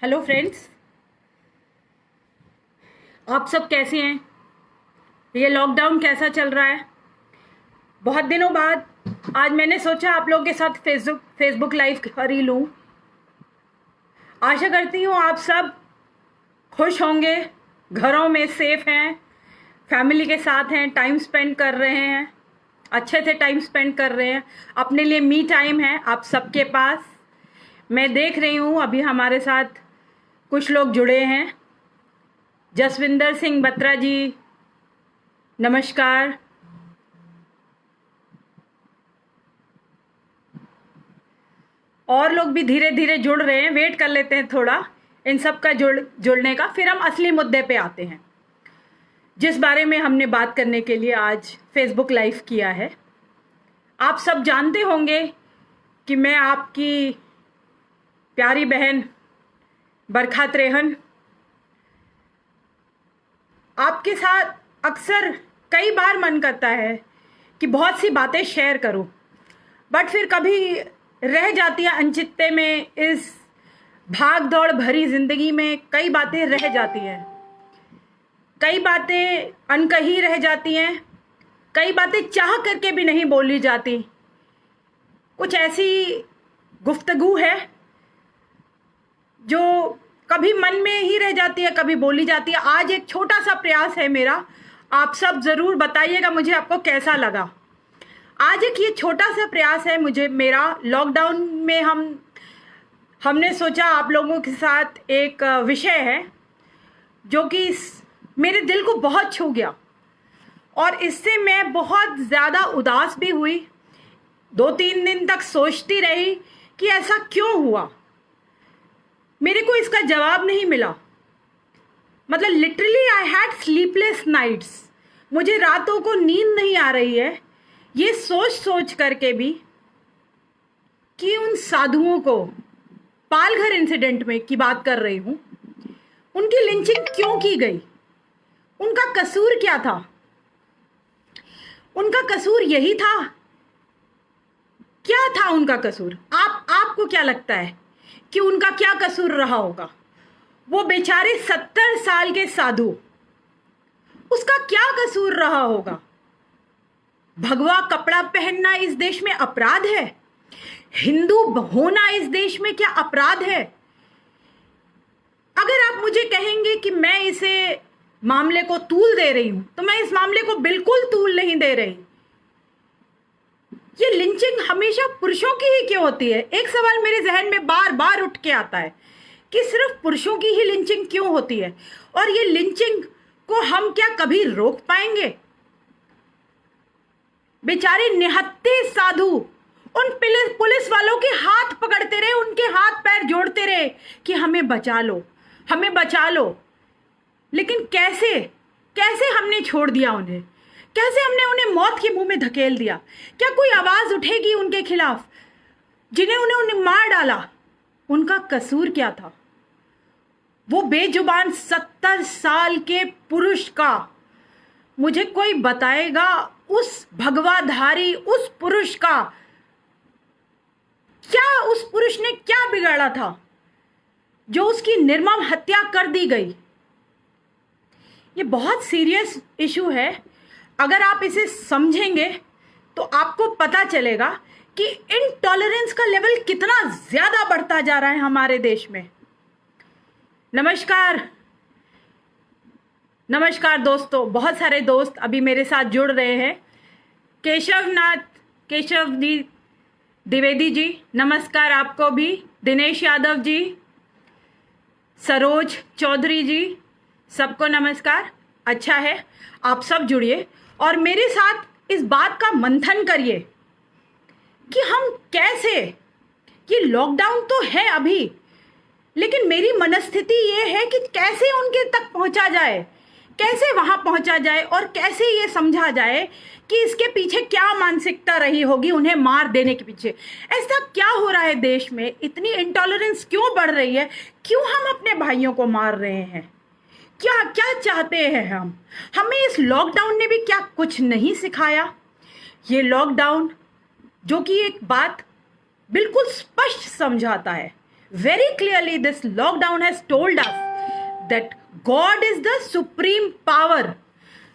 Hello friends, आप सब कैसे हैं? ये लॉकडाउन कैसा चल रहा है? बहुत दिनों बाद आज मैंने सोचा आप लोगों के साथ फेसबुक लाइव कर ही लूँ। आशा करती हूँ आप सब खुश होंगे, घरों में सेफ हैं, फैमिली के साथ हैं, टाइम स्पेंड कर रहे हैं, अच्छे से टाइम स्पेंड कर रहे हैं, अपने लिए मी टाइम है आप सबके पास। मैं देख रही हूँ अभी हमारे साथ कुछ लोग जुड़े हैं। जसविंदर सिंह बत्रा जी, नमस्कार। और लोग भी धीरे धीरे जुड़ रहे हैं, वेट कर लेते हैं थोड़ा इन सब का जुड़ने का, फिर हम असली मुद्दे पे आते हैं जिस बारे में हमने बात करने के लिए आज फेसबुक लाइव किया है। आप सब जानते होंगे कि मैं आपकी प्यारी बहन बरखा त्रेहन आपके साथ अक्सर कई बार मन करता है कि बहुत सी बातें शेयर करूं, बट फिर कभी रह जाती है अनचित्ते में। इस भाग दौड़ भरी जिंदगी में कई बातें रह जाती हैं, कई बातें अनकही रह जाती हैं, कई बातें चाह करके भी नहीं बोली जाती। कुछ ऐसी गुफ्तगू है जो कभी मन में ही रह जाती है, कभी बोली जाती है। आज एक छोटा सा प्रयास है मेरा, आप सब ज़रूर बताइएगा मुझे आपको कैसा लगा। आज एक ये छोटा सा प्रयास है मेरा। लॉकडाउन में हमने सोचा आप लोगों के साथ एक विषय है जो कि मेरे दिल को बहुत छू गया और इससे मैं बहुत ज़्यादा उदास भी हुई। 2-3 दिन तक सोचती रही कि ऐसा क्यों हुआ। मेरे को इसका जवाब नहीं मिला। मतलब literally I had sleepless nights. मुझे रातों को नींद नहीं आ रही है ये सोच सोच करके भी कि उन साधुओं को, पालघर इंसिडेंट में की बात कर रही हूं, उनकी लिंचिंग क्यों की गई, उनका कसूर क्या था। उनका कसूर यही था? क्या था उनका कसूर? आपको क्या लगता है कि उनका क्या कसूर रहा होगा? वो बेचारे 70 साल के साधु, उसका क्या कसूर रहा होगा? भगवा कपड़ा पहनना इस देश में अपराध है? हिंदू होना इस देश में क्या अपराध है? अगर आप मुझे कहेंगे कि मैं इसे मामले को तूल दे रही हूं, तो मैं इस मामले को बिल्कुल तूल नहीं दे रही। ये लिंचिंग हमेशा पुरुषों की ही क्यों होती है? एक सवाल मेरे जहन में बार बार उठ के आता है कि सिर्फ पुरुषों की ही लिंचिंग क्यों होती है, और ये लिंचिंग को हम क्या कभी रोक पाएंगे? बेचारे निहत्थे साधु उन पुलिस वालों के हाथ पकड़ते रहे, उनके हाथ पैर जोड़ते रहे कि हमें बचा लो, हमें बचा लो। लेकिन कैसे कैसे हमने छोड़ दिया उन्हें? कैसे हमने उन्हें मौत के मुंह में धकेल दिया? क्या कोई आवाज उठेगी उनके खिलाफ जिन्हें उन्हें मार डाला? उनका कसूर क्या था? वो बेजुबान 70 साल के पुरुष का, मुझे कोई बताएगा उस भगवाधारी उस पुरुष का क्या, उस पुरुष ने क्या बिगाड़ा था जो उसकी निर्मम हत्या कर दी गई? ये बहुत सीरियस इशू है। अगर आप इसे समझेंगे तो आपको पता चलेगा कि इनटॉलरेंस का लेवल कितना ज्यादा बढ़ता जा रहा है हमारे देश में। नमस्कार दोस्तों, बहुत सारे दोस्त अभी मेरे साथ जुड़ रहे हैं। केशव द्विवेदी जी, नमस्कार आपको भी। दिनेश यादव जी, सरोज चौधरी जी, सबको नमस्कार। अच्छा है आप सब जुड़िए और मेरे साथ इस बात का मंथन करिए कि हम कैसे, ये लॉकडाउन तो है अभी, लेकिन मेरी मनस्थिति ये है कि कैसे उनके तक पहुंचा जाए, कैसे वहां पहुंचा जाए और कैसे ये समझा जाए कि इसके पीछे क्या मानसिकता रही होगी उन्हें मार देने के पीछे। ऐसा क्या हो रहा है देश में? इतनी इंटॉलरेंस क्यों बढ़ रही है? क्यों हम अपने भाइयों को मार रहे हैं? क्या क्या चाहते हैं हम? हमें इस लॉकडाउन ने भी क्या कुछ नहीं सिखाया? ये लॉकडाउन जो कि एक बात बिल्कुल स्पष्ट समझाता है, Very clearly, this lockdown has told us that God is the supreme power.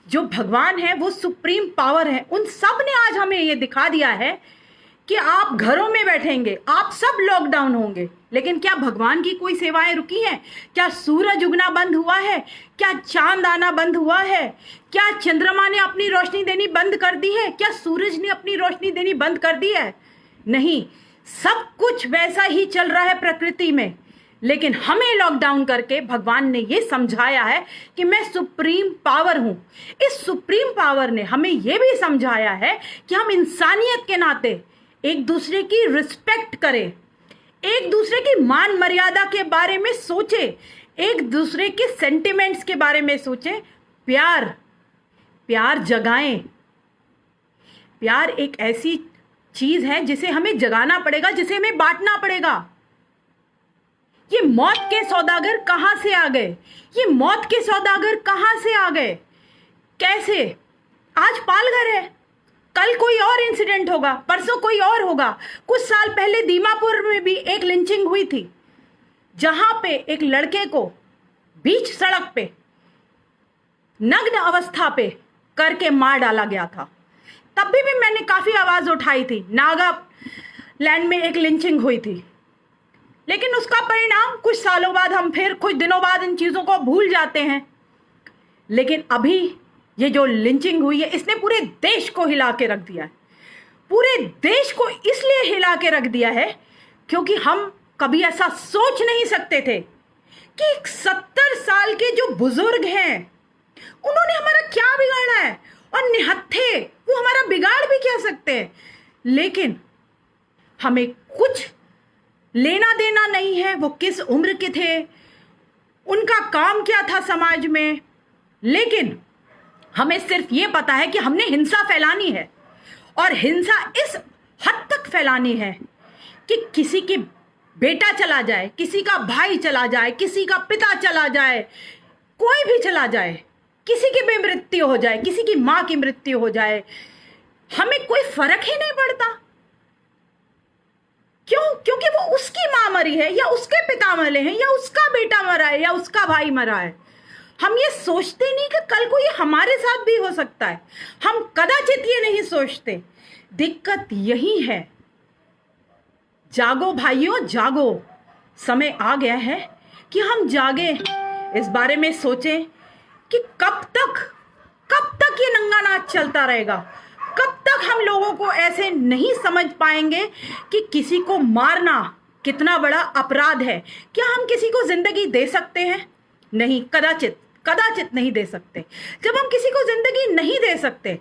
जो भगवान है वो सुप्रीम पावर है. उन सब ने आज हमें ये दिखा दिया है कि आप घरों में बैठेंगे, आप सब लॉकडाउन होंगे, लेकिन क्या भगवान की कोई सेवाएं रुकी हैं? क्या सूरज उगना बंद हुआ है? क्या चांद आना बंद हुआ है? क्या चंद्रमा ने अपनी रोशनी देनी बंद कर दी है? क्या सूरज ने अपनी रोशनी देनी बंद कर दी है? नहीं, सब कुछ वैसा ही चल रहा है प्रकृति में. लेकिन हमें लॉकडाउन करके भगवान ने ये समझाया है कि मैं सुप्रीम पावर हूं. इस सुप्रीम पावर ने हमें ये भी समझाया है कि हम इंसानियत के नाते एक दूसरे की रिस्पेक्ट करें, एक दूसरे की मान मर्यादा के बारे में सोचें, एक दूसरे के सेंटिमेंट्स के बारे में सोचें. प्यार जगाएं. प्यार एक ऐसी चीज है जिसे हमें जगाना पड़ेगा, जिसे हमें बांटना पड़ेगा. ये मौत के सौदागर कहां से आ गए? ये मौत के सौदागर कहां से आ गए? कैसे? आज पालघर है, कल कोई और इंसिडेंट होगा, परसों कोई और होगा. कुछ साल पहले दीमापुर में भी एक लिंचिंग हुई थी, जहां पे एक लड़के को बीच सड़क पे नग्न अवस्था पे करके मार डाला गया था. तब भी मैंने काफी आवाज उठाई थी. नागालैंड में एक लिंचिंग हुई थी, लेकिन उसका परिणाम कुछ सालों बाद, हम फिर कुछ दिनों बाद इन चीजों को भूल जाते हैं. लेकिन अभी ये जो लिंचिंग हुई है, इसने पूरे देश को हिला के रख दिया है. पूरे देश को इसलिए हिला के रख दिया है क्योंकि हम कभी ऐसा सोच नहीं सकते थे कि 70 साल के जो बुजुर्ग हैं, उन्होंने हमारा क्या बिगाड़ा है, और निहत्थे वो हमारा बिगाड़ भी क्या सकते हैं. लेकिन हमें कुछ लेना देना नहीं है वो किस उम्र के थे, उनका काम क्या था समाज में. लेकिन हमें सिर्फ ये पता है कि हमने हिंसा फैलानी है, और हिंसा इस हद तक फैलानी है कि किसी की बेटा चला जाए, किसी का भाई चला जाए, किसी का पिता चला जाए, कोई भी चला जाए, किसी की भी मृत्यु हो जाए, किसी की मां की मृत्यु हो जाए, हमें कोई फर्क ही नहीं पड़ता. क्यों? क्योंकि वो उसकी मां मरी है, या उसके पिता मरे हैं, या उसका बेटा मरा है, या उसका भाई मरा है. हम ये सोचते नहीं कि कल को ये हमारे साथ भी हो सकता है. हम कदाचित ये नहीं सोचते. दिक्कत यही है. जागो भाइयों, जागो. समय आ गया है कि हम जागे, इस बारे में सोचें कि कब तक ये नंगा नाच चलता रहेगा. कब तक हम लोगों को ऐसे नहीं समझ पाएंगे कि किसी को मारना कितना बड़ा अपराध है. क्या हम किसी को जिंदगी दे सकते हैं? नहीं, कदाचित नहीं दे सकते. जब हम किसी को जिंदगी नहीं दे सकते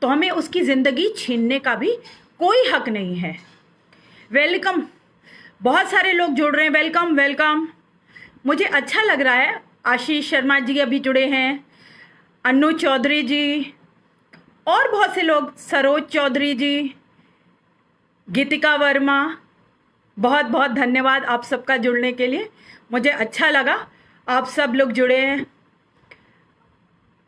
तो हमें उसकी जिंदगी छीनने का भी कोई हक नहीं है. वेलकम, बहुत सारे लोग जुड़ रहे हैं. वेलकम. मुझे अच्छा लग रहा है. आशीष शर्मा जी अभी जुड़े हैं, अन्नू चौधरी जी, और बहुत से लोग, सरोज चौधरी जी, गीतिका वर्मा. बहुत बहुत धन्यवाद आप सबका जुड़ने के लिए. मुझे अच्छा लगा आप सब लोग जुड़े हैं.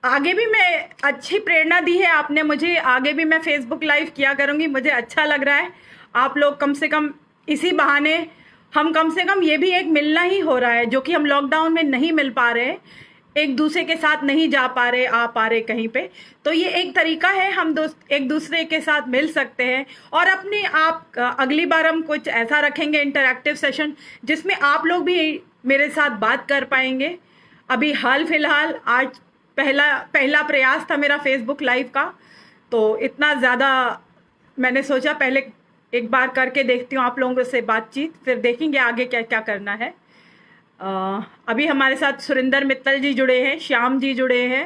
आगे भी मैं, अच्छी प्रेरणा दी है आपने मुझे, आगे भी मैं फेसबुक लाइव किया करूँगी. मुझे अच्छा लग रहा है. आप लोग कम से कम इसी बहाने, हम कम से कम ये भी एक मिलना ही हो रहा है, जो कि हम लॉकडाउन में नहीं मिल पा रहे, एक दूसरे के साथ नहीं जा पा रहे, आ पा रहे कहीं पे. तो ये एक तरीका है, हम दोस्त एक दूसरे के साथ मिल सकते हैं. और अपने आप, अगली बार हम कुछ ऐसा रखेंगे इंटरैक्टिव सेशन जिसमें आप लोग भी मेरे साथ बात कर पाएंगे. अभी हाल फिलहाल आज पहला प्रयास था मेरा फेसबुक लाइव का, तो इतना ज़्यादा मैंने सोचा पहले एक बार करके देखती हूँ आप लोगों से बातचीत, फिर देखेंगे आगे क्या क्या करना है. अभी हमारे साथ सुरेंद्र मित्तल जी जुड़े हैं, श्याम जी जुड़े हैं,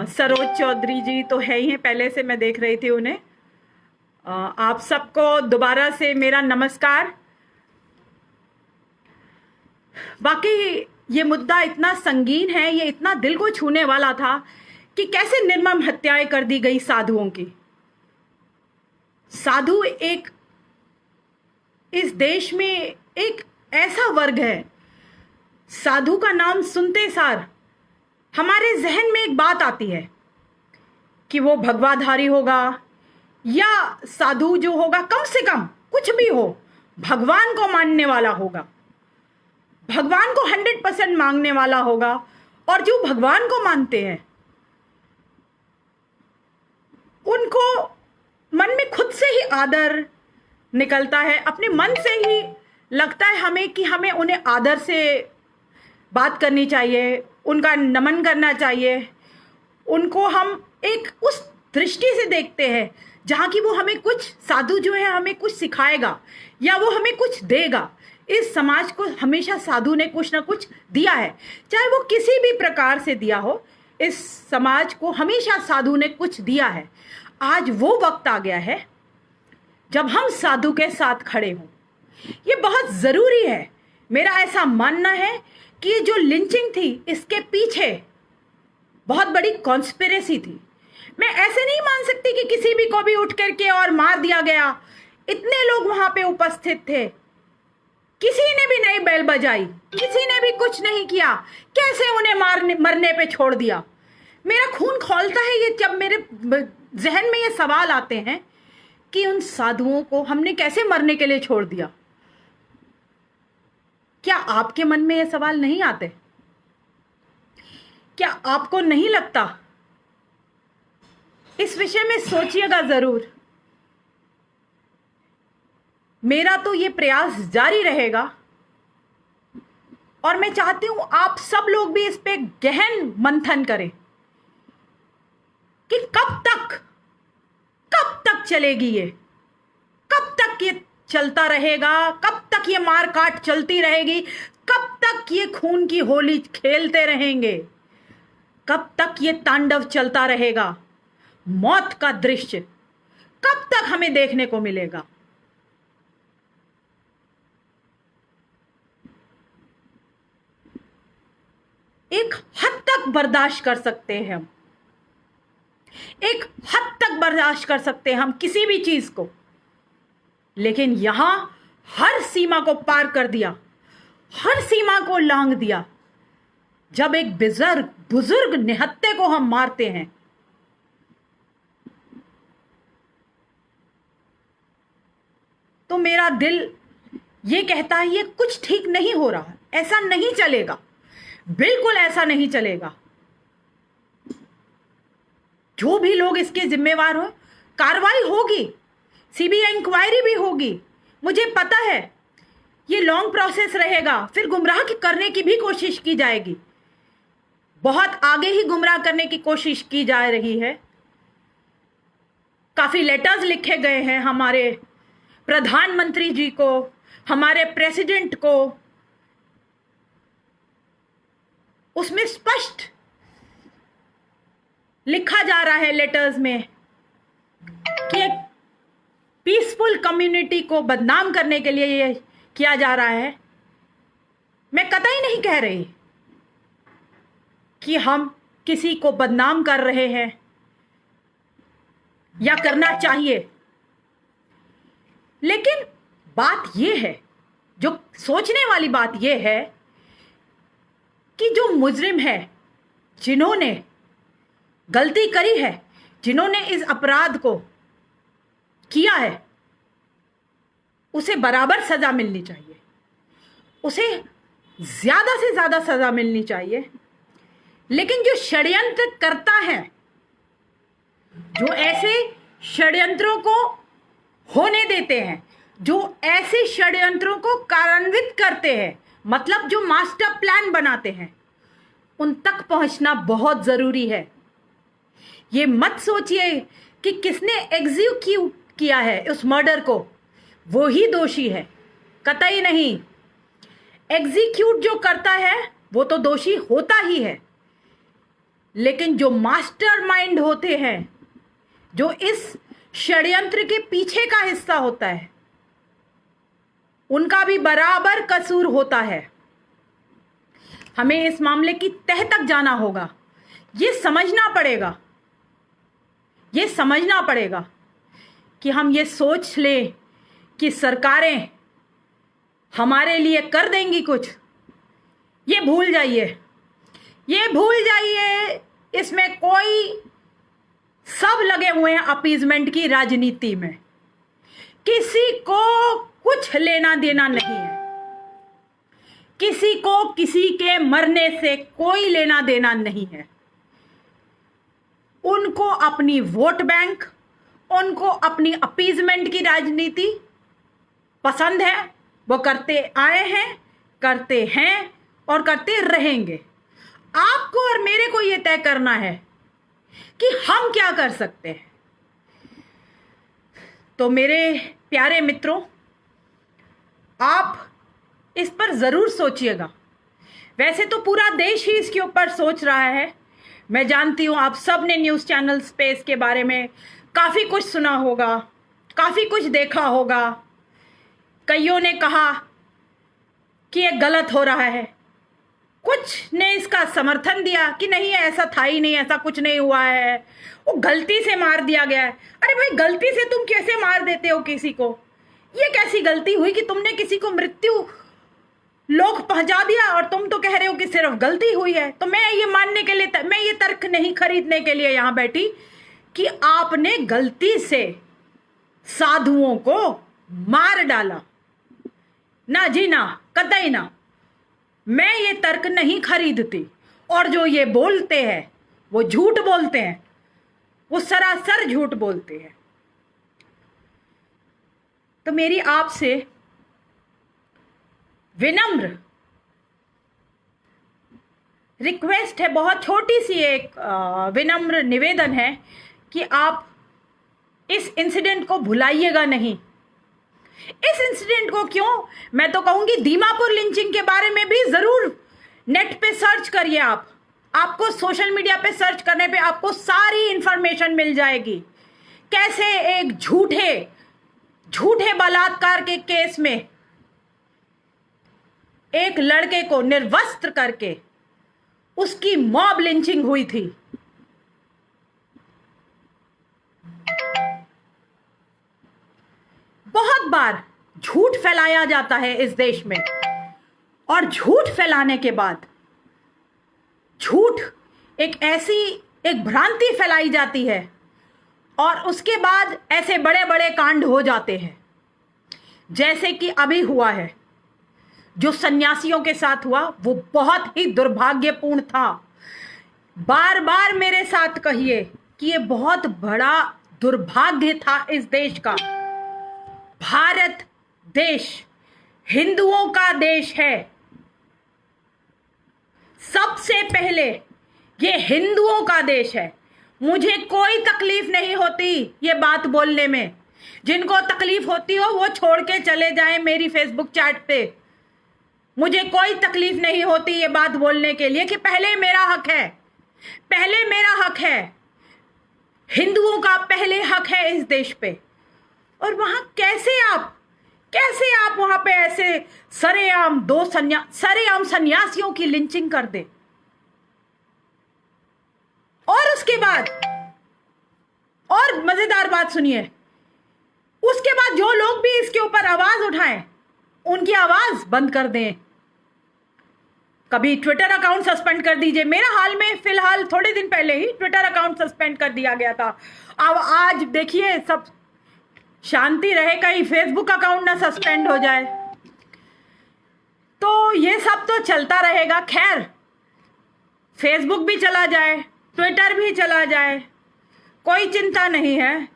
सरोज चौधरी जी तो है ही हैं, पहले से मैं देख रही थी उन्हें. आप सबको दोबारा से मेरा नमस्कार. बाकी ये मुद्दा इतना संगीन है, ये इतना दिल को छूने वाला था कि कैसे निर्मम हत्याएं कर दी गई साधुओं की. साधु एक इस देश में एक ऐसा वर्ग है, साधु का नाम सुनते सार हमारे जहन में एक बात आती है कि वो भगवाधारी होगा, या साधु जो होगा कम से कम कुछ भी हो, भगवान को मानने वाला होगा, भगवान को 100% मांगने वाला होगा। और जो भगवान को मानते हैं उनको मन में खुद से ही आदर निकलता है, अपने मन से ही लगता है हमें कि हमें उन्हें आदर से बात करनी चाहिए, उनका नमन करना चाहिए। उनको हम एक उस दृष्टि से देखते हैं जहाँ की वो हमें कुछ, साधु जो है हमें कुछ सिखाएगा या वो हमें कुछ देगा। इस समाज को हमेशा साधु ने कुछ ना कुछ दिया है, चाहे वो किसी भी प्रकार से दिया हो, इस समाज को हमेशा साधु ने कुछ दिया है। आज वो वक्त आ गया है जब हम साधु के साथ खड़े हों। ये बहुत ज़रूरी है। मेरा ऐसा मानना है कि जो लिंचिंग थी इसके पीछे बहुत बड़ी कॉन्स्पिरेसी थी। मैं ऐसे नहीं मान सकती कि किसी भी को भी उठ करके और मार दिया गया। इतने लोग वहां पे उपस्थित थे, किसी ने भी नहीं बेल बजाई, किसी ने भी कुछ नहीं किया, कैसे उन्हें मरने पे छोड़ दिया। मेरा खून खौलता है ये जब मेरे जहन में ये सवाल आते हैं कि उन साधुओं को हमने कैसे मरने के लिए छोड़ दिया। क्या आपके मन में ये सवाल नहीं आते? क्या आपको नहीं लगता? इस विषय में सोचिएगा जरूर। मेरा तो ये प्रयास जारी रहेगा और मैं चाहती हूं आप सब लोग भी इस पे गहन मंथन करें कि कब तक चलेगी ये, कब तक ये चलता रहेगा, कब तक ये मार काट चलती रहेगी, कब तक ये खून की होली खेलते रहेंगे, कब तक ये तांडव चलता रहेगा, मौत का दृश्य कब तक हमें देखने को मिलेगा। एक हद तक बर्दाश्त कर सकते हैं हम, एक हद तक बर्दाश्त कर सकते हैं हम किसी भी चीज को, लेकिन यहां हर सीमा को पार कर दिया, हर सीमा को लांघ दिया। जब एक बुजुर्ग निहत्थे को हम मारते हैं तो मेरा दिल ये कहता है ये कुछ ठीक नहीं हो रहा, ऐसा नहीं चलेगा, बिल्कुल ऐसा नहीं चलेगा। जो भी लोग इसके जिम्मेवार हो, कार्रवाई होगी, सीबीआई इंक्वायरी भी होगी। मुझे पता है ये लॉन्ग प्रोसेस रहेगा, फिर गुमराह करने की भी कोशिश की जाएगी, बहुत आगे ही गुमराह करने की कोशिश की जा रही है। काफी लेटर्स लिखे गए हैं हमारे प्रधानमंत्री जी को, हमारे प्रेसिडेंट को। उसमें स्पष्ट लिखा जा रहा है लेटर्स में कि एक पीसफुल कम्युनिटी को बदनाम करने के लिए ये किया जा रहा है। मैं कतई नहीं कह रही कि हम किसी को बदनाम कर रहे हैं या करना चाहिए, लेकिन बात यह है, जो सोचने वाली बात यह है कि जो मुजरिम है, जिन्होंने गलती करी है, जिन्होंने इस अपराध को किया है, उसे बराबर सजा मिलनी चाहिए, उसे ज्यादा से ज्यादा सजा मिलनी चाहिए। लेकिन जो षड्यंत्र करता है, जो ऐसे षड्यंत्रों को होने देते हैं, जो ऐसे षड्यंत्रों को कार्यान्वित करते हैं, मतलब जो मास्टर प्लान बनाते हैं, उन तक पहुंचना बहुत जरूरी है। ये मत सोचिए कि किसने एग्जीक्यूट किया है उस मर्डर को वो ही दोषी है, कतई नहीं। एग्जीक्यूट जो करता है वो तो दोषी होता ही है, लेकिन जो मास्टरमाइंड होते हैं, जो इस षड्यंत्र के पीछे का हिस्सा होता है, उनका भी बराबर कसूर होता है। हमें इस मामले की तह तक जाना होगा, ये समझना पड़ेगा, ये समझना पड़ेगा कि हम ये सोच लें कि सरकारें हमारे लिए कर देंगी कुछ, ये भूल जाइए, ये भूल जाइए। इसमें कोई, सब लगे हुए हैं अपीजमेंट की राजनीति में, किसी को कुछ लेना देना नहीं है। किसी को किसी के मरने से कोई लेना देना नहीं है। उनको अपनी वोट बैंक, उनको अपनी अपीजमेंट की राजनीति पसंद है, वो करते आए हैं, करते हैं और करते रहेंगे। आपको और मेरे को ये तय करना है कि हम क्या कर सकते हैं। तो मेरे प्यारे मित्रों, आप इस पर ज़रूर सोचिएगा। वैसे तो पूरा देश ही इसके ऊपर सोच रहा है। मैं जानती हूँ आप सब ने न्यूज़ चैनल्स पे इसके बारे में काफ़ी कुछ सुना होगा, काफ़ी कुछ देखा होगा। कईयों ने कहा कि ये गलत हो रहा है, कुछ ने इसका समर्थन दिया कि नहीं ऐसा था ही नहीं, ऐसा कुछ नहीं हुआ है, वो गलती से मार दिया गया है। अरे भाई, गलती से तुम कैसे मार देते हो किसी को? ये कैसी गलती हुई कि तुमने किसी को मृत्यु लोक पहुंचा दिया और तुम तो कह रहे हो कि सिर्फ गलती हुई है? तो मैं ये मानने के लिए, मैं ये तर्क नहीं खरीदने के लिए यहां बैठी कि आपने गलती से साधुओं को मार डाला। ना जी ना, कतई ना, मैं ये तर्क नहीं खरीदती। और जो ये बोलते हैं वो झूठ बोलते हैं, वो सरासर झूठ बोलते हैं। तो मेरी आपसे विनम्र रिक्वेस्ट है, बहुत छोटी सी एक विनम्र निवेदन है कि आप इस इंसिडेंट को भुलाइएगा नहीं। इस इंसिडेंट को क्यों, मैं तो कहूंगी दीमापुर लिंचिंग के बारे में भी जरूर नेट पे सर्च करिए। आपको सोशल मीडिया पे सर्च करने पे आपको सारी इंफॉर्मेशन मिल जाएगी। कैसे एक झूठे बलात्कार के केस में एक लड़के को निर्वस्त्र करके उसकी मॉब लिंचिंग हुई थी। बहुत बार झूठ फैलाया जाता है इस देश में, और झूठ फैलाने के बाद झूठ एक भ्रांति फैलाई जाती है और उसके बाद ऐसे बड़े बड़े कांड हो जाते हैं, जैसे कि अभी हुआ है। जो सन्यासियों के साथ हुआ वो बहुत ही दुर्भाग्यपूर्ण था। बार बार मेरे साथ कहिए कि ये बहुत बड़ा दुर्भाग्य था इस देश का। भारत देश हिंदुओं का देश है। सबसे पहले ये हिंदुओं का देश है। मुझे कोई तकलीफ नहीं होती ये बात बोलने में। जिनको तकलीफ होती हो वो छोड़ के चले जाएं मेरी फेसबुक चैट पे। मुझे कोई तकलीफ नहीं होती ये बात बोलने के लिए कि पहले मेरा हक है, पहले मेरा हक है। हिंदुओं का पहले हक है इस देश पे। और वहां कैसे आप वहां पे ऐसे सरेआम सन्यासियों की लिंचिंग कर दे। और उसके बाद और मजेदार बात सुनिए, उसके बाद जो लोग भी इसके ऊपर आवाज उठाएं उनकी आवाज बंद कर दें। कभी ट्विटर अकाउंट सस्पेंड कर दीजिए। मेरा हाल में फिलहाल थोड़े दिन पहले ही ट्विटर अकाउंट सस्पेंड कर दिया गया था। अब आज देखिए सब शांति रहे, कहीं फेसबुक अकाउंट ना सस्पेंड हो जाए। तो ये सब तो चलता रहेगा। खैर, फेसबुक भी चला जाए, ट्विटर भी चला जाए, कोई चिंता नहीं है,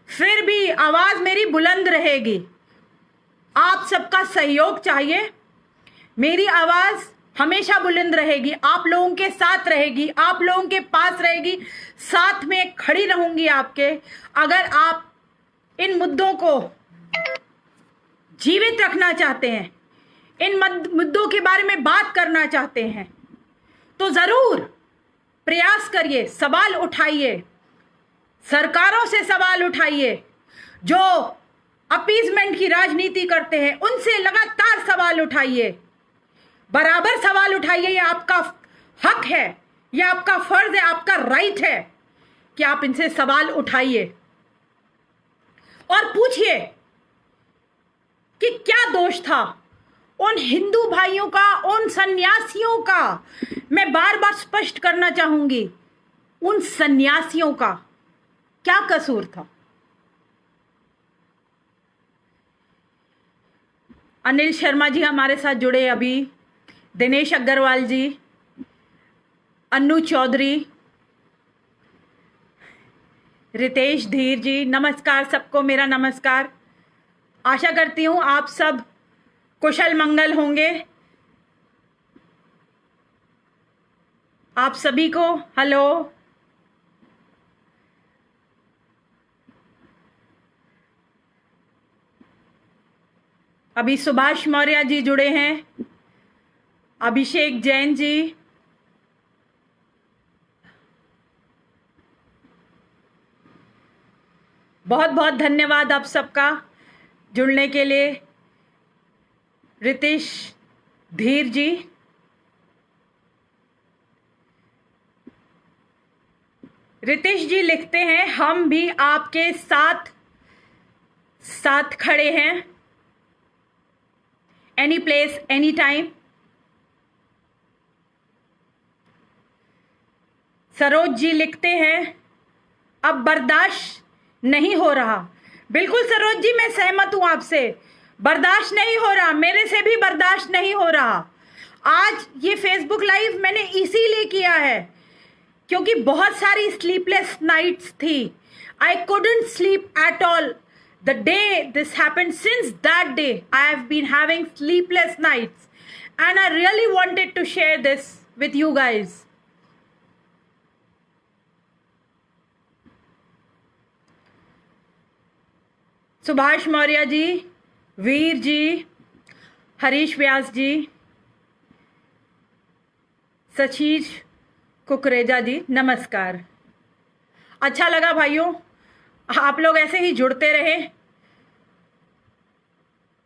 फिर भी आवाज मेरी बुलंद रहेगी। आप सबका सहयोग चाहिए। मेरी आवाज हमेशा बुलंद रहेगी, आप लोगों के साथ रहेगी, आप लोगों के पास रहेगी, साथ में खड़ी रहूंगी आपके। अगर आप इन मुद्दों को जीवित रखना चाहते हैं, इन मुद्दों के बारे में बात करना चाहते हैं, तो जरूर प्रयास करिए, सवाल उठाइए, सरकारों से सवाल उठाइए। जो अपीजमेंट की राजनीति करते हैं उनसे लगातार सवाल उठाइए, बराबर सवाल उठाइए। ये आपका हक है, ये आपका फर्ज है, आपका राइट है कि आप इनसे सवाल उठाइए और पूछिए कि क्या दोष था उन हिंदू भाइयों का, उन सन्यासियों का। मैं बार बार स्पष्ट करना चाहूंगी, उन सन्यासियों का क्या कसूर था? अनिल शर्मा जी हमारे साथ जुड़े अभी, दिनेश अग्रवाल जी, अन्नू चौधरी, रितेश धीर जी, नमस्कार सबको, मेरा नमस्कार। आशा करती हूँ आप सब कुशल मंगल होंगे। आप सभी को हेलो। अभी सुभाष मौर्य जी जुड़े हैं, अभिषेक जैन जी, बहुत बहुत धन्यवाद आप सबका जुड़ने के लिए। रितेश धीर जी, रितेश जी लिखते हैं हम भी आपके साथ साथ खड़े हैं, any place any time. Saroj ji लिखते हैं अब बर्दाश्त नहीं हो रहा। बिल्कुल सरोज जी, मैं सहमत हूं आपसे, बर्दाश्त नहीं हो रहा, मेरे से भी बर्दाश्त नहीं हो रहा। आज ये फेसबुक लाइव मैंने इसीलिए किया है क्योंकि बहुत सारी स्लीपलेस नाइट्स थी। I couldn't sleep at all the day this happened. Since that day I have been having sleepless nights and I really wanted to share this with you guys. Subhash Maurya ji, Veer ji, Harish Vyas ji, सचीज कुकरेजा जी, नमस्कार। अच्छा लगा भाइयों, आप लोग ऐसे ही जुड़ते रहे।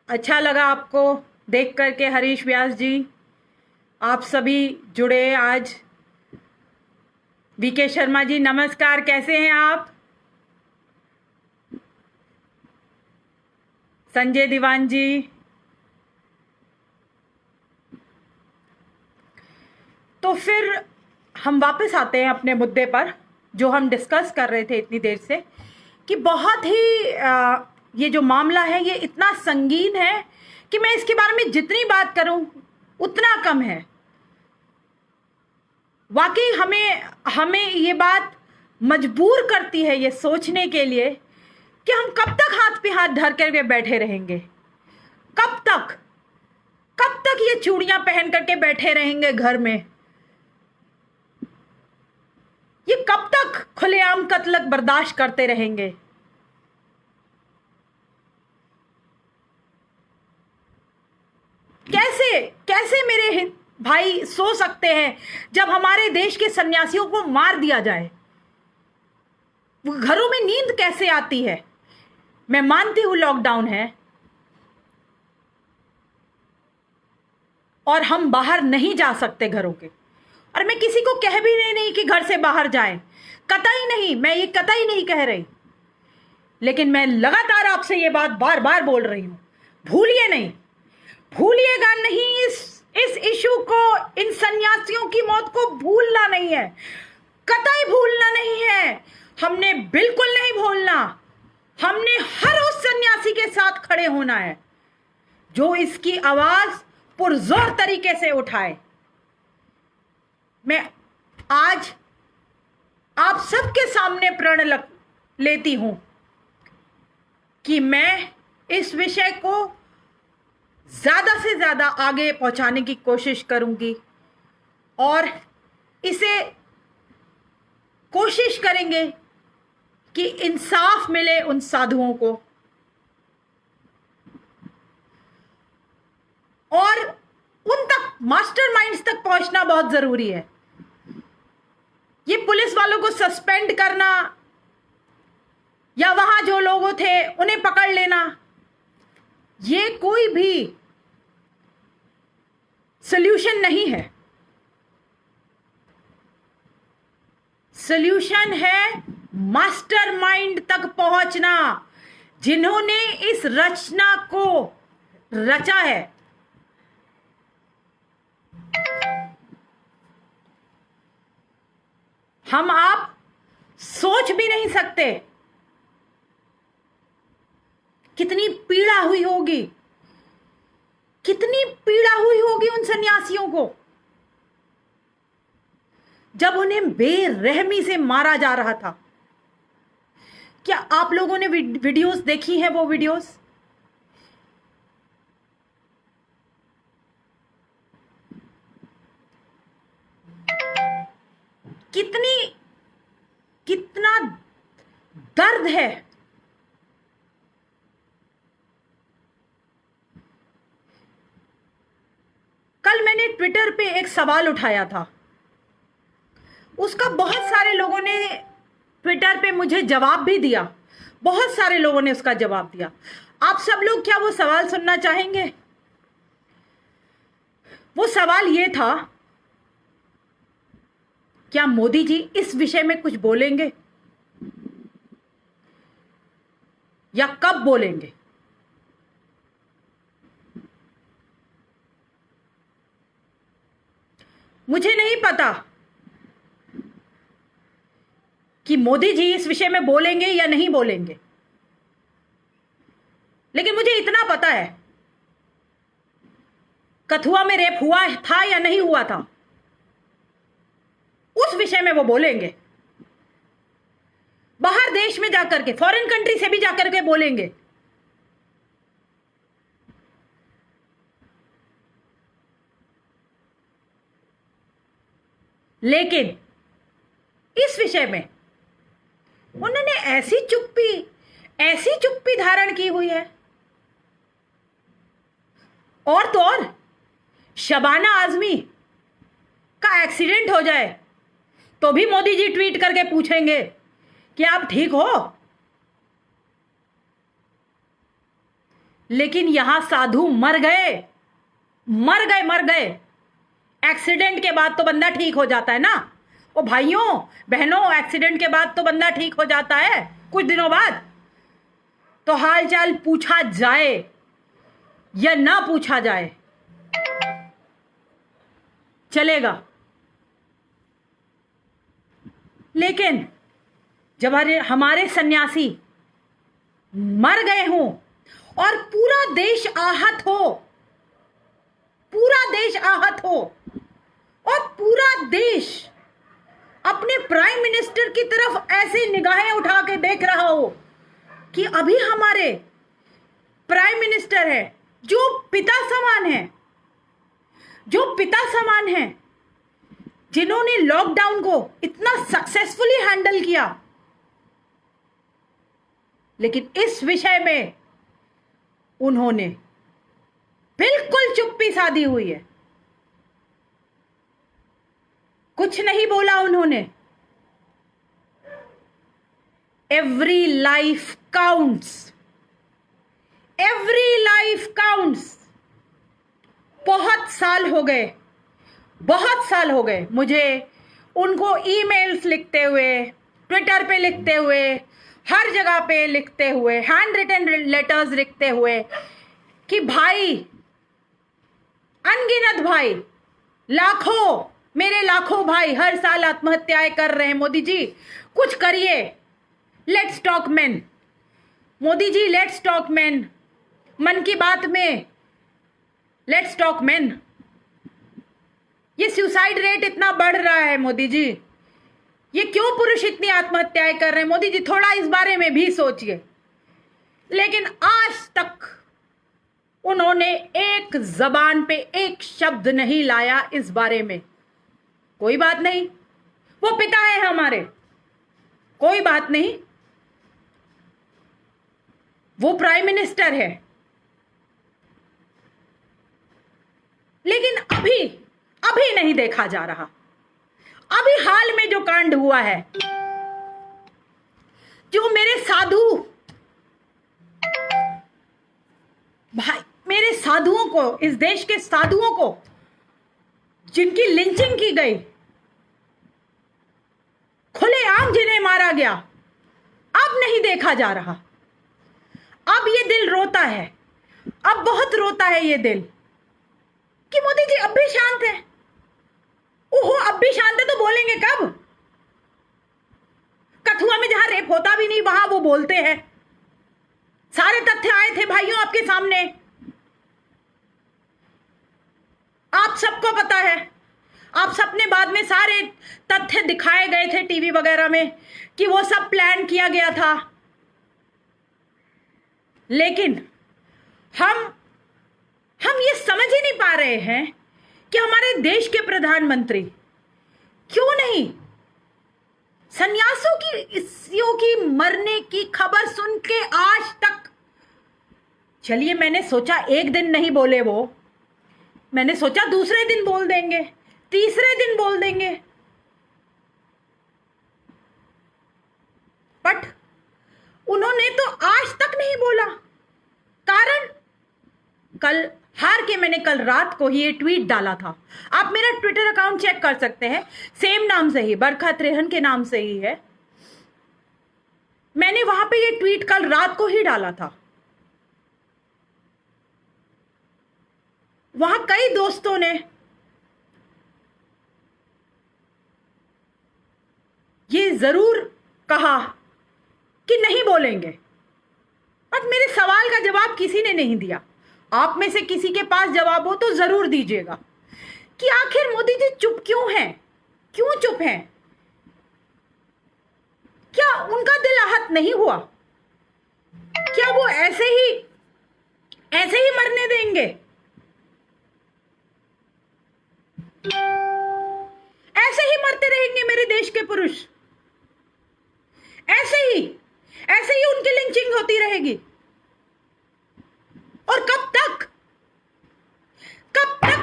अच्छा लगा आपको देख करके। हरीश व्यास जी, आप सभी जुड़े आज। वीके शर्मा जी, नमस्कार, कैसे हैं आप? संजय दीवान जी, तो फिर हम वापस आते हैं अपने मुद्दे पर जो हम डिस्कस कर रहे थे इतनी देर से, कि बहुत ही ये जो मामला है ये इतना संगीन है कि मैं इसके बारे में जितनी बात करूं उतना कम है। वाकई हमें ये बात मजबूर करती है ये सोचने के लिए कि हम कब तक हाथ पे हाथ धर करके बैठे रहेंगे। कब तक ये चूड़ियां पहन करके बैठे रहेंगे घर में। ये कब तक खुलेआम कत्ल बर्दाश्त करते रहेंगे। कैसे मेरे भाई सो सकते हैं जब हमारे देश के सन्यासियों को मार दिया जाए। घरों में नींद कैसे आती है। मैं मानती हूं लॉकडाउन है और हम बाहर नहीं जा सकते घरों के, और मैं किसी को कह भी नहीं कि घर से बाहर जाएं, कतई नहीं, मैं ये कतई नहीं कह रही। लेकिन मैं लगातार आपसे ये बात बार बार बोल रही हूं, भूलिएगा नहीं इस इशू को, इन सन्यासियों की मौत को भूलना नहीं है, कतई भूलना नहीं है। हमने बिल्कुल नहीं भूलना। हमने हर उस सन्यासी के साथ खड़े होना है जो इसकी आवाज पुरजोर तरीके से उठाए। मैं आज आप सबके सामने प्रण लेती हूं कि मैं इस विषय को ज्यादा से ज्यादा आगे पहुंचाने की कोशिश करूंगी और इसे कोशिश करेंगे कि इंसाफ मिले उन साधुओं को, और उन तक, मास्टरमाइंड्स तक पहुंचना बहुत जरूरी है। ये पुलिस वालों को सस्पेंड करना या वहां जो लोग थे उन्हें पकड़ लेना, ये कोई भी सॉल्यूशन नहीं है। सॉल्यूशन है मास्टरमाइंड तक पहुंचना, जिन्होंने इस रचना को रचा है। हम आप सोच भी नहीं सकते कितनी पीड़ा हुई होगी कितनी पीड़ा हुई होगी उन सन्यासियों को जब उन्हें बेरहमी से मारा जा रहा था। क्या आप लोगों ने वीडियोस देखी हैं? वो वीडियोस कितना दर्द है। कल मैंने ट्विटर पे एक सवाल उठाया था, उसका बहुत सारे लोगों ने ट्विटर पे मुझे जवाब भी दिया। बहुत सारे लोगों ने उसका जवाब दिया। आप सब लोग क्या वो सवाल सुनना चाहेंगे? वो सवाल ये था, क्या मोदी जी इस विषय में कुछ बोलेंगे या कब बोलेंगे? मुझे नहीं पता कि मोदी जी इस विषय में बोलेंगे या नहीं बोलेंगे, लेकिन मुझे इतना पता है कथुआ में रेप हुआ था या नहीं हुआ था, उस विषय में वो बोलेंगे। बाहर देश में जाकर के, फॉरेन कंट्री से भी जाकर के बोलेंगे। लेकिन इस विषय में उन्होंने ऐसी चुप्पी धारण की हुई है। और तो और, शबाना आजमी का एक्सीडेंट हो जाए तो भी मोदी जी ट्वीट करके पूछेंगे कि आप ठीक हो। लेकिन यहां साधु मर गए। एक्सीडेंट के बाद तो बंदा ठीक हो जाता है ना। ओ भाइयों बहनों, एक्सीडेंट के बाद तो बंदा ठीक हो जाता है कुछ दिनों बाद। तो हाल चाल पूछा जाए या ना पूछा जाए, चलेगा। लेकिन जब हमारे सन्यासी मर गए हों और पूरा देश आहत हो और पूरा देश अपने प्राइम मिनिस्टर की तरफ ऐसे निगाहें उठा के देख रहा हो कि अभी हमारे प्राइम मिनिस्टर है जो पिता समान है, जिन्होंने लॉकडाउन को इतना सक्सेसफुली हैंडल किया, लेकिन इस विषय में उन्होंने बिल्कुल चुप्पी साधी हुई है। कुछ नहीं बोला उन्होंने। Every life counts. बहुत साल हो गए मुझे उनको ईमेल्स लिखते हुए, ट्विटर पे लिखते हुए, हर जगह पे लिखते हुए, हैंड रिटन लेटर्स लिखते हुए कि भाई, अनगिनत भाई, मेरे लाखों भाई हर साल आत्महत्याएं कर रहे हैं। मोदी जी कुछ करिए। Let's talk man. Modi ji let's talk man. Mann Ki Baat में लेट्स टॉक मैन। ये सुसाइड रेट इतना बढ़ रहा है मोदी जी, ये क्यों पुरुष इतनी आत्महत्याएं कर रहे हैं? मोदी जी थोड़ा इस बारे में भी सोचिए। लेकिन आज तक उन्होंने एक जबान पे एक शब्द नहीं लाया इस बारे में। कोई बात नहीं, वो पिता है हमारे, कोई बात नहीं, वो प्राइम मिनिस्टर है। लेकिन अभी नहीं देखा जा रहा। अभी हाल में जो कांड हुआ है, जो मेरे साधुओं को, इस देश के साधुओं को जिनकी लिंचिंग की गई, खुलेआम जिन्हें मारा गया, अब नहीं देखा जा रहा। अब ये दिल रोता है, अब बहुत रोता है ये दिल कि मोदी जी अब भी शांत है। ओहो, अब भी शांत है तो बोलेंगे कब? कथुआ में जहां रेप होता भी नहीं वहां वो बोलते हैं। सारे तथ्य आए थे भाइयों आपके सामने। आप सबको पता है, आप सबने बाद में सारे तथ्य दिखाए गए थे टीवी वगैरह में कि वो सब प्लान किया गया था। लेकिन हम ये समझ ही नहीं पा रहे हैं कि हमारे देश के प्रधानमंत्री क्यों नहीं सन्यासियों की मरने की खबर सुन के आज तक, चलिए मैंने सोचा एक दिन नहीं बोले वो, मैंने सोचा दूसरे दिन बोल देंगे, तीसरे दिन बोल देंगे, बट उन्होंने तो आज तक नहीं बोला। कारण कल हार के मैंने कल रात को ही ये ट्वीट डाला था। आप मेरा ट्विटर अकाउंट चेक कर सकते हैं, सेम नाम से ही, बरखा त्रेहन के नाम से ही है। मैंने वहां पे ये ट्वीट कल रात को ही डाला था। वहां कई दोस्तों ने ये जरूर कहा कि नहीं बोलेंगे, बट मेरे सवाल का जवाब किसी ने नहीं दिया। आप में से किसी के पास जवाब हो तो जरूर दीजिएगा कि आखिर मोदी जी चुप क्यों हैं? क्यों चुप हैं? क्या उनका दिल आहत नहीं हुआ? क्या वो ऐसे ही मरने देंगे? ऐसे ही मरते रहेंगे मेरे देश के पुरुष? ऐसे ही उनकी लिंचिंग होती रहेगी? और कब तक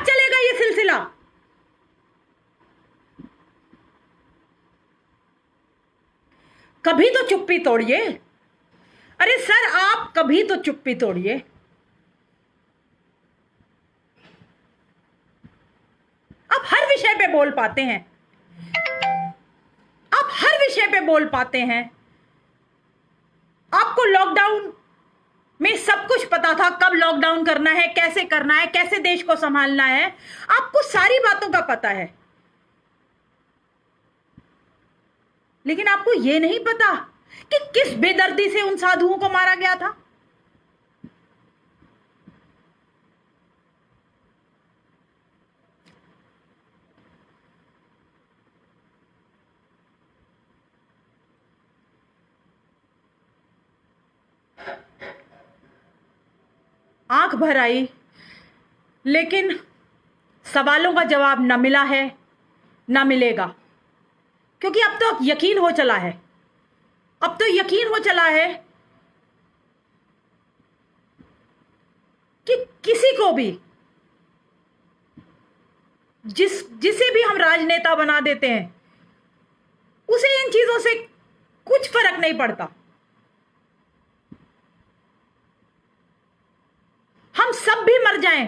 चलेगा ये सिलसिला? कभी तो चुप्पी तोड़िए। अरे सर, आप कभी तो चुप्पी तोड़िए। आप हर विषय पे बोल पाते हैं, आप हर विषय पे बोल पाते हैं। आपको लॉकडाउन में सब कुछ पता था, कब लॉकडाउन करना है, कैसे करना है, कैसे देश को संभालना है, आपको सारी बातों का पता है। लेकिन आपको यह नहीं पता कि किस बेदर्दी से उन साधुओं को मारा गया था। आंख भर आई, लेकिन सवालों का जवाब न मिला है, न मिलेगा, क्योंकि अब तो यकीन हो चला है, अब तो यकीन हो चला है कि किसी को भी, जिसे भी हम राजनेता बना देते हैं, उसे इन चीजों से कुछ फर्क नहीं पड़ता। हम सब भी मर जाएं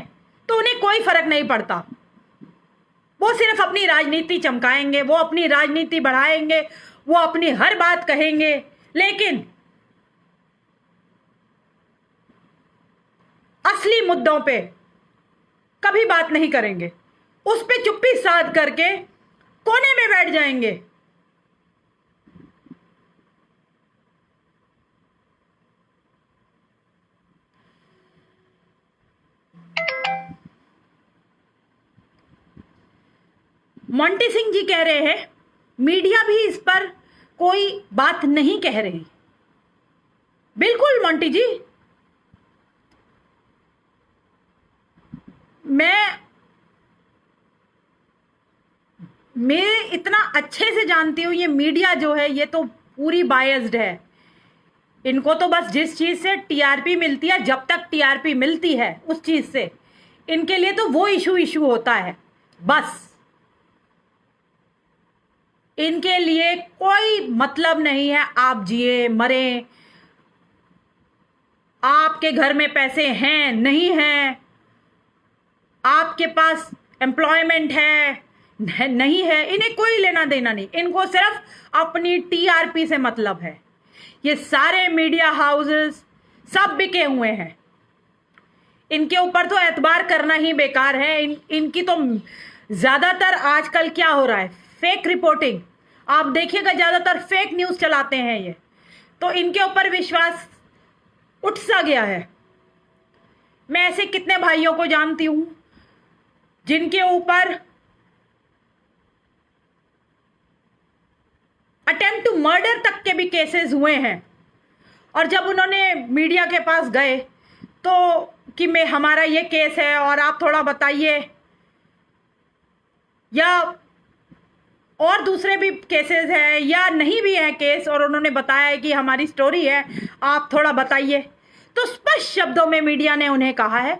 तो उन्हें कोई फर्क नहीं पड़ता। वो सिर्फ अपनी राजनीति चमकाएंगे, वो अपनी राजनीति बढ़ाएंगे, वो अपनी हर बात कहेंगे, लेकिन असली मुद्दों पे कभी बात नहीं करेंगे। उस पे चुप्पी साध करके कोने में बैठ जाएंगे। मोंटी सिंह जी कह रहे हैं मीडिया भी इस पर कोई बात नहीं कह रही। बिल्कुल मोंटी जी, मैं इतना अच्छे से जानती हूं, ये मीडिया जो है ये तो पूरी बायस्ड है। इनको तो बस जिस चीज से टीआरपी मिलती है, जब तक टीआरपी मिलती है उस चीज से, इनके लिए तो वो इशू होता है। बस इनके लिए कोई मतलब नहीं है आप जिए मरे, आपके घर में पैसे हैं नहीं हैं, आपके पास एम्प्लॉयमेंट है नहीं है, इन्हें कोई लेना देना नहीं। इनको सिर्फ अपनी टीआरपी से मतलब है। ये सारे मीडिया हाउसेस सब बिके हुए हैं, इनके ऊपर तो एतबार करना ही बेकार है। इनकी तो ज्यादातर आजकल क्या हो रहा है, फेक रिपोर्टिंग। आप देखिएगा ज्यादातर फेक न्यूज चलाते हैं ये, तो इनके ऊपर विश्वास उठ सा गया है। मैं ऐसे कितने भाइयों को जानती हूं जिनके ऊपर अटेम्प्ट टू मर्डर तक के भी केसेस हुए हैं, और जब उन्होंने मीडिया के पास गए तो कि मैं हमारा ये केस है और आप थोड़ा बताइए, या और दूसरे भी केसेस हैं या नहीं भी हैं केस, और उन्होंने बताया है कि हमारी स्टोरी है, आप थोड़ा बताइए, तो स्पष्ट शब्दों में मीडिया ने उन्हें कहा है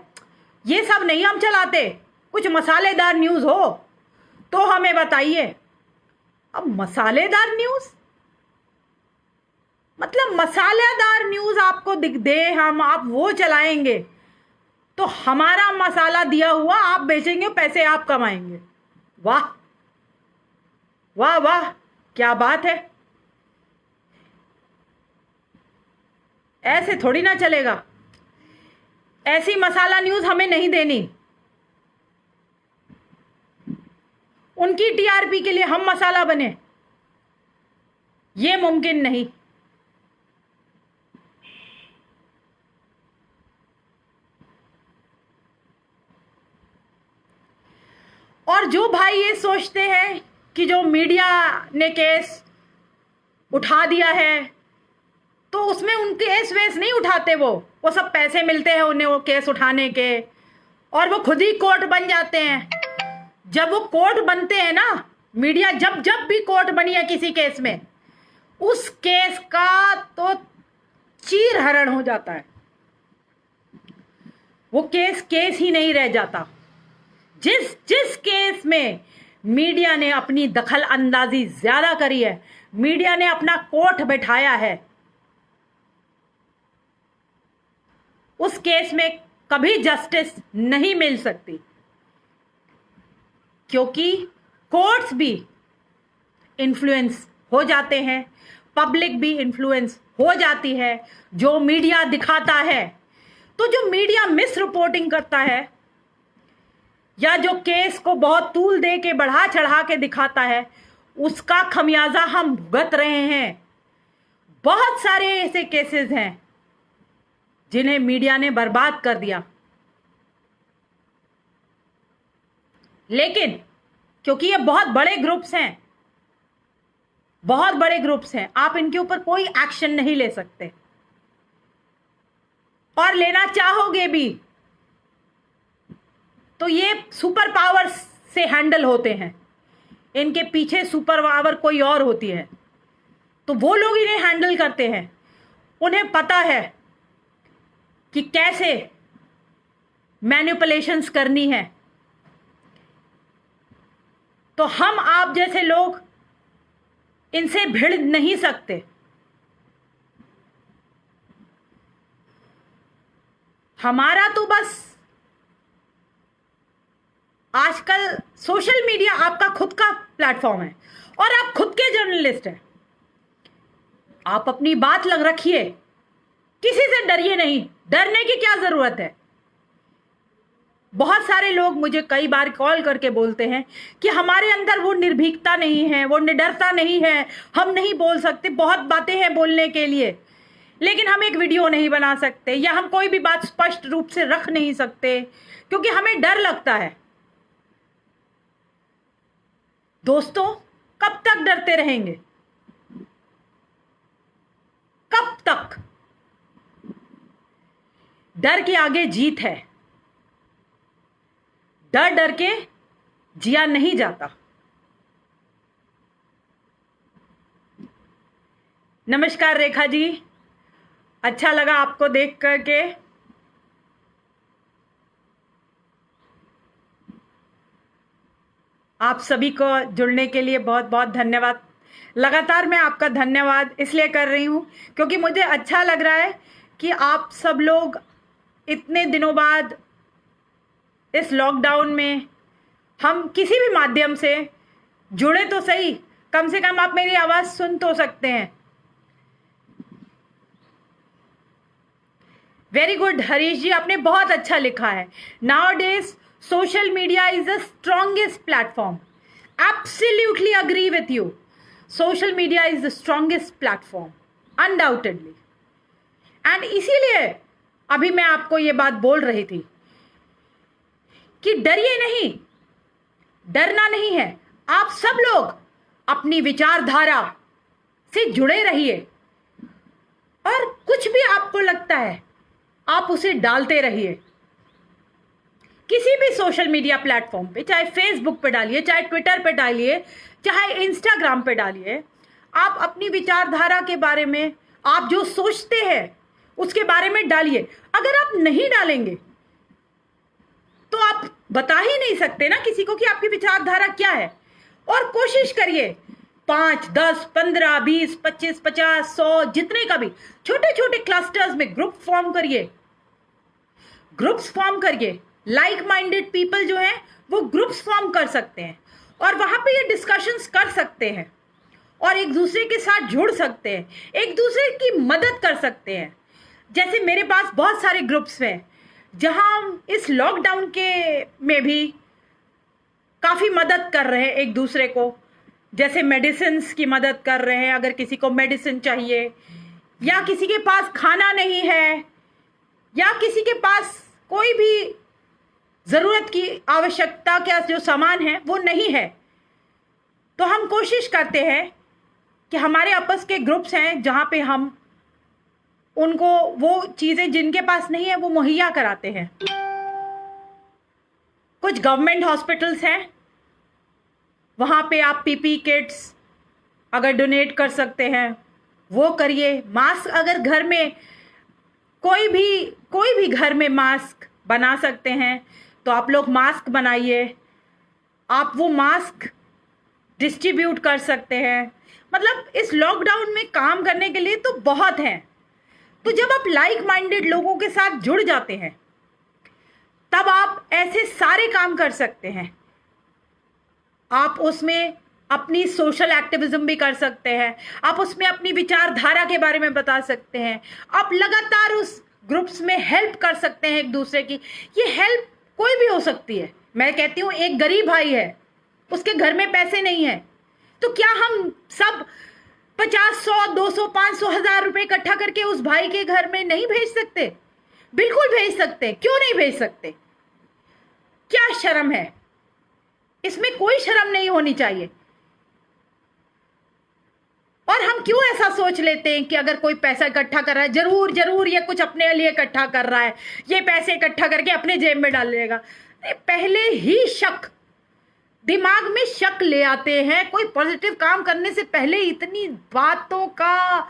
ये सब नहीं हम चलाते, कुछ मसालेदार न्यूज़ हो तो हमें बताइए। अब मसालेदार न्यूज़ मतलब मसालेदार न्यूज़ आपको दिख दे हम, आप वो चलाएंगे तो हमारा मसाला दिया हुआ आप बेचेंगे, पैसे आप कमाएंगे। वाह वाह वाह, क्या बात है। ऐसे थोड़ी ना चलेगा, ऐसी मसाला न्यूज़ हमें नहीं देनी। उनकी टीआरपी के लिए हम मसाला बने, ये मुमकिन नहीं। और जो भाई ये सोचते हैं कि जो मीडिया ने केस उठा दिया है तो उसमें उनके केस वेस नहीं उठाते, वो सब पैसे मिलते हैं उन्हें वो केस उठाने के, और वो खुद ही कोर्ट बन जाते हैं। जब वो कोर्ट बनते हैं ना, मीडिया जब जब भी कोर्ट बनी है किसी केस में, उस केस का तो चीर हरण हो जाता है, वो केस ही नहीं रह जाता। जिस केस में मीडिया ने अपनी दखल अंदाजी ज्यादा करी है, मीडिया ने अपना कोर्ट बैठाया है, उस केस में कभी जस्टिस नहीं मिल सकती, क्योंकि कोर्ट्स भी इन्फ्लुएंस हो जाते हैं, पब्लिक भी इन्फ्लुएंस हो जाती है जो मीडिया दिखाता है। तो जो मीडिया मिस रिपोर्टिंग करता है या जो केस को बहुत तूल दे के बढ़ा चढ़ा के दिखाता है, उसका खमियाजा हम भुगत रहे हैं। बहुत सारे ऐसे केसेस हैं जिन्हें मीडिया ने बर्बाद कर दिया, लेकिन क्योंकि ये बहुत बड़े ग्रुप्स हैं, बहुत बड़े ग्रुप्स हैं, आप इनके ऊपर कोई एक्शन नहीं ले सकते, और लेना चाहोगे भी तो ये सुपर पावर से हैंडल होते हैं, इनके पीछे सुपर पावर कोई और होती है, तो वो लोग इन्हें हैंडल करते हैं। उन्हें पता है कि कैसे मैनिपुलेशंस करनी है, तो हम आप जैसे लोग इनसे भिड़ नहीं सकते। हमारा तो बस आजकल सोशल मीडिया आपका खुद का प्लेटफॉर्म है और आप खुद के जर्नलिस्ट हैं, आप अपनी बात लग रखिए, किसी से डरिए नहीं, डरने की क्या जरूरत है। बहुत सारे लोग मुझे कई बार कॉल करके बोलते हैं कि हमारे अंदर वो निर्भीकता नहीं है, वो निडरता नहीं है, हम नहीं बोल सकते, बहुत बातें हैं बोलने के लिए, लेकिन हम एक वीडियो नहीं बना सकते या हम कोई भी बात स्पष्ट रूप से रख नहीं सकते क्योंकि हमें डर लगता है। दोस्तों, कब तक डरते रहेंगे? कब तक? डर के आगे जीत है, डर डर के जिया नहीं जाता। नमस्कार रेखा जी, अच्छा लगा आपको देख करके। आप सभी को जुड़ने के लिए बहुत बहुत धन्यवाद। लगातार मैं आपका धन्यवाद इसलिए कर रही हूँ क्योंकि मुझे अच्छा लग रहा है कि आप सब लोग इतने दिनों बाद इस लॉकडाउन में हम किसी भी माध्यम से जुड़े तो सही, कम से कम आप मेरी आवाज़ सुन तो सकते हैं। वेरी गुड हरीश जी, आपने बहुत अच्छा लिखा है। नाउ-a-days social media is the strongest platform. Absolutely agree with you. Social media is the strongest platform, undoubtedly. And इसीलिए अभी मैं आपको ये बात बोल रही थी कि डरिए नहीं, डरना नहीं है। आप सब लोग अपनी विचारधारा से जुड़े रहिए और कुछ भी आपको लगता है आप उसे डालते रहिए किसी भी सोशल मीडिया प्लेटफॉर्म पे, चाहे फेसबुक पे डालिए, चाहे ट्विटर पे डालिए, चाहे इंस्टाग्राम पे डालिए। आप अपनी विचारधारा के बारे में, आप जो सोचते हैं उसके बारे में डालिए। अगर आप नहीं डालेंगे तो आप बता ही नहीं सकते ना किसी को कि आपकी विचारधारा क्या है। और कोशिश करिए 5, 10, 15, 20, 25, 50, 100 जितने का भी छोटे छोटे क्लस्टर्स में ग्रुप फॉर्म करिए, ग्रुप्स फॉर्म करिए। लाइक माइंडेड पीपल जो हैं वो ग्रुप्स फॉर्म कर सकते हैं और वहां पे ये डिस्कशंस कर सकते हैं और एक दूसरे के साथ जुड़ सकते हैं, एक दूसरे की मदद कर सकते हैं। जैसे मेरे पास बहुत सारे ग्रुप्स हैं जहां हम इस लॉकडाउन के में भी काफ़ी मदद कर रहे हैं एक दूसरे को। जैसे मेडिसिन्स की मदद कर रहे हैं, अगर किसी को मेडिसिन चाहिए या किसी के पास खाना नहीं है या किसी के पास कोई भी ज़रूरत की आवश्यकता का जो सामान है वो नहीं है, तो हम कोशिश करते हैं कि हमारे आपस के ग्रुप्स हैं जहाँ पे हम उनको वो चीज़ें जिनके पास नहीं है वो मुहैया कराते हैं। कुछ गवर्नमेंट हॉस्पिटल्स हैं, वहाँ पे आप पीपी किट्स अगर डोनेट कर सकते हैं वो करिए। मास्क अगर घर में कोई भी घर में मास्क बना सकते हैं तो आप लोग मास्क बनाइए। आप वो मास्क डिस्ट्रीब्यूट कर सकते हैं। मतलब इस लॉकडाउन में काम करने के लिए तो बहुत हैं। तो जब आप लाइक माइंडेड लोगों के साथ जुड़ जाते हैं तब आप ऐसे सारे काम कर सकते हैं। आप उसमें अपनी सोशल एक्टिविज्म भी कर सकते हैं, आप उसमें अपनी विचारधारा के बारे में बता सकते हैं, आप लगातार उस ग्रुप्स में हेल्प कर सकते हैं एक दूसरे की। ये हेल्प कोई भी हो सकती है। मैं कहती हूँ एक गरीब भाई है, उसके घर में पैसे नहीं है, तो क्या हम सब 50, 100, 200, 500, 1000 रुपए इकट्ठा करके उस भाई के घर में नहीं भेज सकते? बिल्कुल भेज सकते। क्यों नहीं भेज सकते? क्या शर्म है? इसमें कोई शर्म नहीं होनी चाहिए। और हम क्यों ऐसा सोच लेते हैं कि अगर कोई पैसा इकट्ठा कर रहा है जरूर ये कुछ अपने लिए इकट्ठा कर रहा है, ये पैसे इकट्ठा करके अपने जेब में डाल लेगा। पहले ही शक, दिमाग में शक ले आते हैं। कोई पॉजिटिव काम करने से पहले इतनी बातों का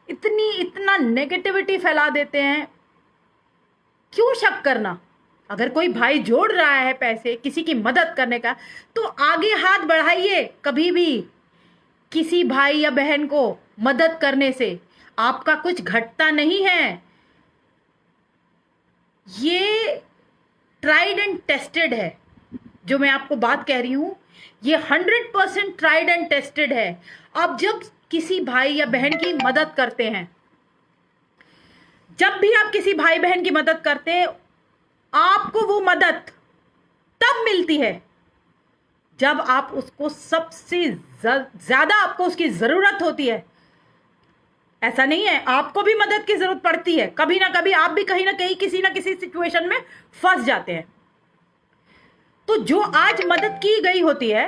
इतना नेगेटिविटी फैला देते हैं। क्यों शक करना? अगर कोई भाई जोड़ रहा है पैसे किसी की मदद करने का तो आगे हाथ बढ़ाइए। कभी भी किसी भाई या बहन को मदद करने से आपका कुछ घटता नहीं है। ये ट्राइड एंड टेस्टेड है। जो मैं आपको बात कह रही हूं ये 100% ट्राइड एंड टेस्टेड है। आप जब किसी भाई या बहन की मदद करते हैं, जब भी आप किसी भाई बहन की मदद करते हैं, आपको वो मदद तब मिलती है जब आप उसको सबसे ज्यादा आपको उसकी जरूरत होती है। ऐसा नहीं है, आपको भी मदद की जरूरत पड़ती है। कभी ना कभी आप भी कहीं ना कहीं किसी ना किसी सिचुएशन में फंस जाते हैं। तो जो आज मदद की गई होती है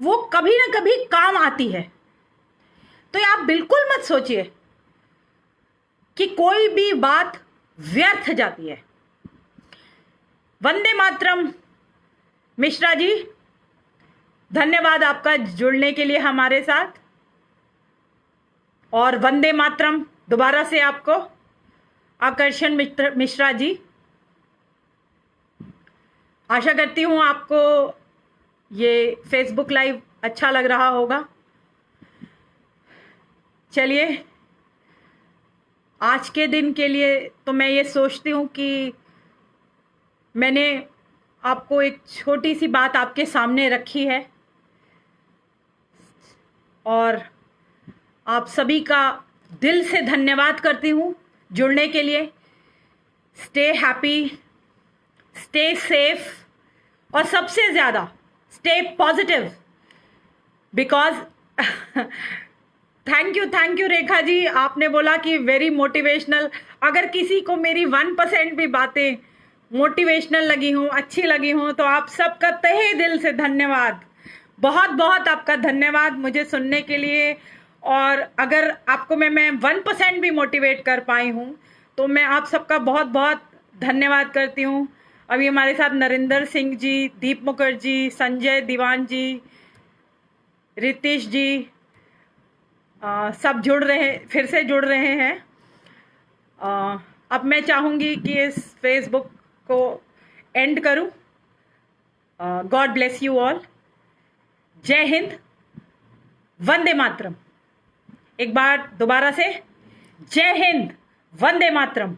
वो कभी ना कभी काम आती है। तो आप बिल्कुल मत सोचिए कि कोई भी बात व्यर्थ जाती है। वंदे मातरम। मिश्रा जी, धन्यवाद आपका जुड़ने के लिए हमारे साथ। और वंदे मातरम दोबारा से आपको, आकर्षण मिश्रा जी। आशा करती हूँ आपको ये फेसबुक लाइव अच्छा लग रहा होगा। चलिए, आज के दिन के लिए तो मैं ये सोचती हूँ कि मैंने आपको एक छोटी सी बात आपके सामने रखी है और आप सभी का दिल से धन्यवाद करती हूँ जुड़ने के लिए। स्टे हैप्पी, स्टे सेफ और सबसे ज़्यादा stay positive. Because thank you Rekha ji, आपने बोला कि वेरी मोटिवेशनल। अगर किसी को मेरी 1% भी बातें मोटिवेशनल लगी हूँ, अच्छी लगी हूँ, तो आप सबका तहे दिल से धन्यवाद। बहुत बहुत आपका धन्यवाद मुझे सुनने के लिए। और अगर आपको मैं 1% भी मोटिवेट कर पाई हूँ तो मैं आप सबका बहुत बहुत धन्यवाद करती हूँ। अभी हमारे साथ नरेंद्र सिंह जी, दीप मुखर्जी, संजय दीवान जी, रितेश जी सब फिर से जुड़ रहे हैं। अब मैं चाहूँगी कि इस फेसबुक को एंड करूँ। God bless you all. जय हिंद, वंदे मातरम। एक बार दोबारा से, जय हिंद, वंदे मातरम।